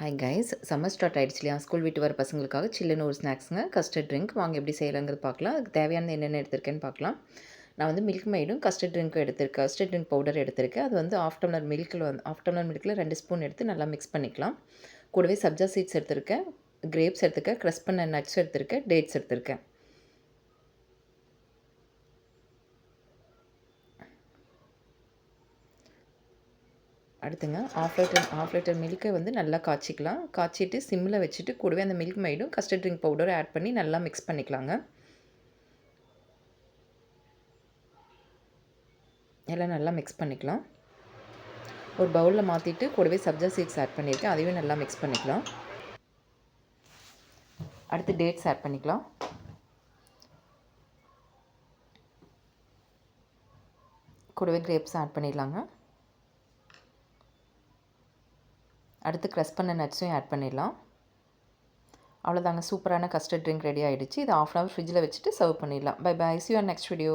Hi guys, summer start ஆயிடுச்சு இல்லையா? School விட்டு வர பசங்களுக்காக சில்லுன்னு ஒரு ஸ்நாக்ஸுங்க, கஸ்டர்ட் ட்ரிங்க். வாங்க எப்படி செய்யலாங்கிறது பார்க்கலாம். அதுக்கு தேவையானது என்னென்ன எடுத்திருக்கேன்னு பார்க்கலாம். நான் வந்து மில்க் மெய்டும் கஸ்டர்ட் ட்ரிங்க்கும் எடுத்திருக்கேன். கஸ்டர்ட் ட்ரிங்க் பவுடர் எடுத்திருக்கேன். அது வந்து ஹாஃப் டம்ளர் மில்கில் 2 ஸ்பூன் எடுத்து நல்லா மிக்ஸ் பண்ணிக்கலாம். கூடவே சப்ஜா சீட்ஸ் எடுத்திருக்கேன், கிரேப்ஸ் எடுத்திருக்கேன், க்ரஷ் பண்ண நட்ஸ் எடுத்திருக்கேன், டேட்ஸ் எடுத்திருக்கேன். அடுத்துங்க ஹாஃப் லிட்டர் மில்க்கை வந்து நல்லா காய்ச்சிக்கலாம். காய்ச்சிட்டு சிம்மில் வச்சுட்டு கூடவே அந்த மில்க் மெய்டும் கஸ்டர்ட் ட்ரிங்க் பவுடரும் ஆட் பண்ணி நல்லா மிக்ஸ் பண்ணிக்கலாங்க. எல்லாம் நல்லா மிக்ஸ் பண்ணிக்கலாம். ஒரு பவுலில் மாற்றிட்டு கூடவே சப்ஜா சீட்ஸ் ஆட் பண்ணியிருக்கேன், அதையும் நல்லா மிக்ஸ் பண்ணிக்கலாம். அடுத்து டேட்ஸ் ஆட் பண்ணிக்கலாம். கூடவே கிரேப்ஸ் ஆட் பண்ணிடலாங்க. அடுத்து க்ரஷ் பண்ண நட்ஸையும் ஆட் பண்ணிடலாம். அவ்வளோதாங்க, சூப்பரான கஸ்டர்ட் ட்ரிங்க் ரெடி ஆகிடுச்சு. இதை 1/2 hour ஃப்ரிட்ஜில் வச்சுட்டு சர்வ் பண்ணிடலாம். Bye bye, see you on next video.